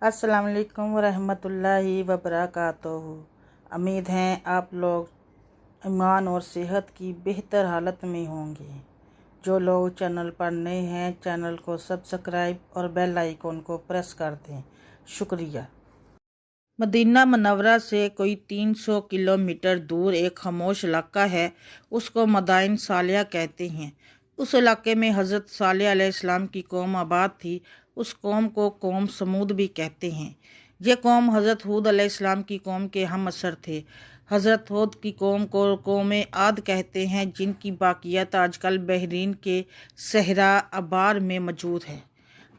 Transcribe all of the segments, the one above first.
अस्सलाम वालेकुम रहमतुल्लाहि वबरकातुहू। उम्मीद है आप लोग ईमान और सेहत की बेहतर हालत में होंगे। जो लोग चैनल पर नए हैं चैनल को सब्सक्राइब और बेल आइकन को प्रेस कर दें, शुक्रिया। मदीना मनव्वरा से कोई 300 किलोमीटर दूर एक खामोश इलाका है, उसको मदाइन सालिया कहते हैं। उस इलाके में हज़रत सालेह अलैहिस्सलाम की कौम आबाद थी। उस कौम को कौम समूद भी कहते हैं। ये कौम हज़रत हूद अलैहिस्सलाम की कौम के हम असर थे। हज़रत हूद की कौम को कौम आद कहते हैं, जिनकी बाकियात आजकल बहरीन के सहरा अबार में मौजूद है।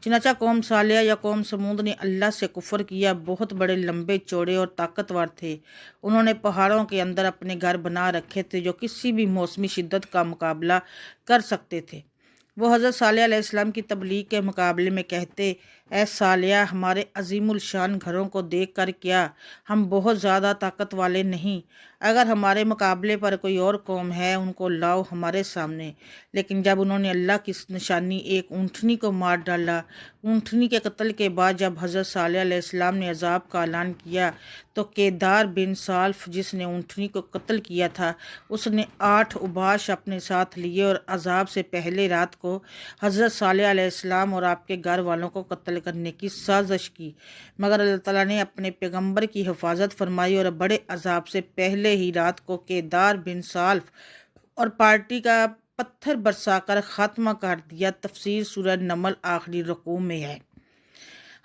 चनाचा कौम सालिया या कौम समूद ने अल्लाह से कुफर किया। बहुत बड़े, लंबे, चौड़े और ताकतवर थे। उन्होंने पहाड़ों के अंदर अपने घर बना रखे थे जो किसी भी मौसमी शिद्दत का मुकाबला कर सकते थे। वो हज़रत सालेह अलैहिस्सलाम की तबलीग के मुकाबले में कहते, ऐ सालिया, हमारे अजीमुल शान घरों को देख कर क्या हम बहुत ज़्यादा ताकत वाले नहीं? अगर हमारे मुकाबले पर कोई और कौम है, उनको लाओ हमारे सामने। लेकिन जब उन्होंने अल्लाह की निशानी एक ऊँटनी को मार डाला, ऊँटनी के कत्ल के बाद जब हज़रत सालेह अलैहिस्सलाम ने अजाब का ऐलान किया, तो केदार बिन साल्फ, जिसने ऊँटनी को कत्ल किया था, उसने 8 उबाश अपने साथ लिए और अजाब से पहले रात को हज़रत सालेह अलैहिस्सलाम और आपके घर वालों को कत्ल करने की साजिश की। मगर अल्लाह ताला ने अपने पैगंबर की हिफाजत फरमाई और बड़े अजाब से पहले ही रात को केदार बिन साल्फ और पार्टी का पत्थर बरसाकर खात्मा कर दिया। तफसीर सूरह नमल आखिरी रुकू में है।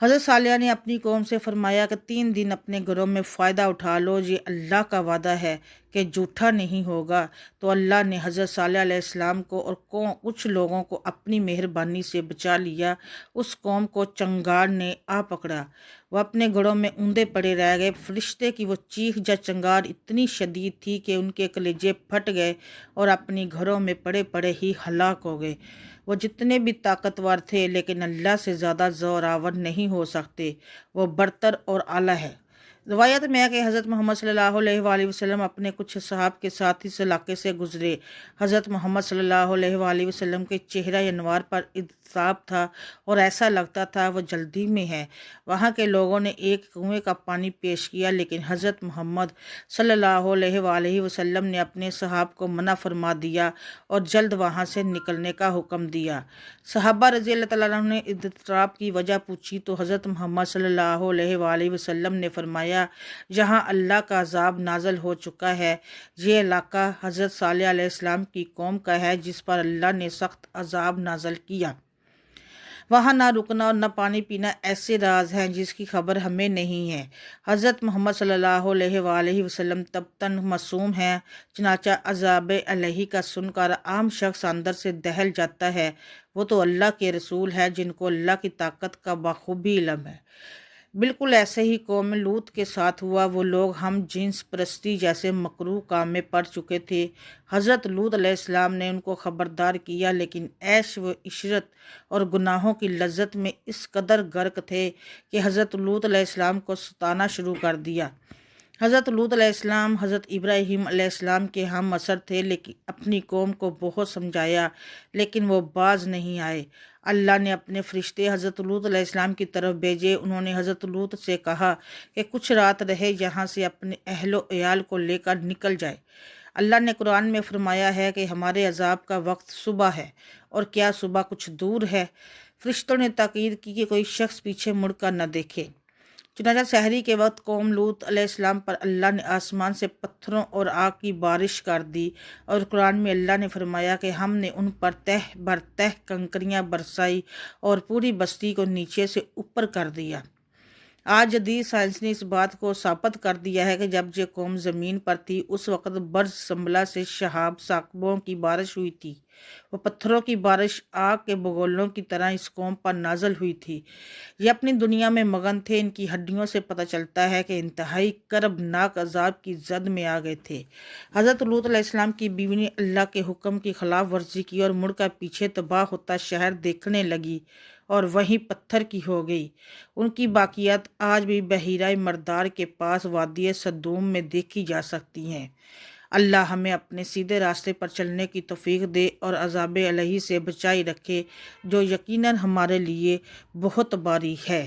हज़रत सालिया ने अपनी कौम से फरमाया कि 3 दिन अपने घरों में फ़ायदा उठा लो, ये अल्लाह का वादा है कि झूठा नहीं होगा। तो अल्लाह ने हज़रत सालेह अलैहिस्सलाम को और कुछ लोगों को अपनी मेहरबानी से बचा लिया। उस कौम को चंगार ने आ पकड़ा। वह अपने घरों में ऊंधे पड़े रह गए। फरिश्ते की वो चीख या चंगार इतनी शदीद थी कि उनके कलेजे फट गए और अपनी घरों में पड़े पड़े ही हलाक हो गए। वो जितने भी ताकतवर थे, लेकिन अल्लाह से ज़्यादा ज़ोरावर नहीं हो सकते। वो बरतर और आला है। रवायत में है कि हज़रत मोहम्मद सल्लल्लाहु अलैहि वसल्लम अपने कुछ सहाब के साथ इस इलाके से गुजरे। हज़रत मोहम्मद सल्लल्लाहु अलैहि वसल्लम के चेहरा अनवार पर इत्साब था और ऐसा लगता था वो जल्दी में है। वहाँ के लोगों ने एक कुएं का पानी पेश किया, लेकिन हज़रत मोहम्मद सल्लल्लाहु अलैहि वसल्लम ने अपने सहाब को मना फरमा दिया और जल्द वहाँ से निकलने का हुक्म दिया। सहाबा रज़ी अल्लाह तआला अन्हुम ने इत्तराब की वजह पूछी तो हज़रत मोहम्मद सल्लल्लाहु अलैहि वसल्लम ने फरमाया, जहाँ अल्लाह का अजाब नाजल हो चुका है, ये इलाका हज़रत सालेह अलैहिस्सलाम की कौम का है जिस पर अल्लाह ने सख्त अजाब नाजल किया। वहाँ ना रुकना और न पानी पीना ऐसे राज हैं जिसकी खबर हमें नहीं है। हज़रत मोहम्मद सल्लल्लाहु अलैहि वसल्लम तब तक मासूम हैं, चनाचा अजाब अलैहि का सुनकर आम शख्स अंदर से दहल जाता है। वो तो अल्लाह के रसूल है जिनको अल्लाह की ताकत का बखूबी इल्म है। बिल्कुल ऐसे ही कौम लूत के साथ हुआ। वो लोग हम जिन्स परस्ती जैसे मकरूह काम में पड़ चुके थे। हज़रत लूत अलैहिस्सलाम ने उनको खबरदार किया, लेकिन ऐश व इशरत और गुनाहों की लज्जत में इस कदर गर्क थे कि हज़रत लूत अलैहिस्सलाम को सताना शुरू कर दिया। हज़रत लूत अलैहिस्सलाम हज़रत इब्राहीम अलैहिस्सलाम के हम असर थे, लेकिन अपनी कौम को बहुत समझाया, लेकिन वो बाज नहीं आए। अल्लाह ने अपने फरिश्ते हज़रत लूत अलैहिस्सलाम की तरफ भेजे। उन्होंने हज़रत लूत से कहा कि कुछ रात रहे, यहाँ से अपने अहलो एयाल को लेकर निकल जाए। अल्लाह ने कुरान में फरमाया है कि हमारे अजाब का वक्त सुबह है, और क्या सुबह कुछ दूर है? फरिश्तों ने ताकीद की कि कोई शख्स पीछे मुड़कर न देखे। चुनाचा सहरी के वक्त कौम लूत अलैहिस्सलाम पर अल्लाह ने आसमान से पत्थरों और आग की बारिश कर दी, और कुरान में अल्लाह ने फरमाया कि हमने उन पर तह बर तह कंकरियाँ बरसाई और पूरी बस्ती को नीचे से ऊपर कर दिया। आज जदीद साइंस ने इस बात को साबित कर दिया है कि जब ये कौम ज़मीन पर थी, उस वक़्त बर्ज संभला से शहाब साकबों की बारिश हुई थी। वो पत्थरों की बारिश आग के बगोलों की तरह इस कौम पर नाजल हुई थी। ये अपनी दुनिया में मगन थे। इनकी हड्डियों से पता चलता है कि इंतहाई करबनाक अजाब की जद में आ गए थे। हज़रत लूत अलैहिस्सलाम की बीवी ने अल्लाह के हुक्म की खिलाफ वर्जी की और मुड़कर पीछे तबाह होता शहर देखने लगी और वहीं पत्थर की हो गई। उनकी बाकियात आज भी बहीरा मर्दार के पास वादी सदूम में देखी जा सकती हैं। अल्लाह हमें अपने सीधे रास्ते पर चलने की तौफीक दे और अज़ाब अलैहि से बचाई रखे, जो यकीनन हमारे लिए बहुत बारी है।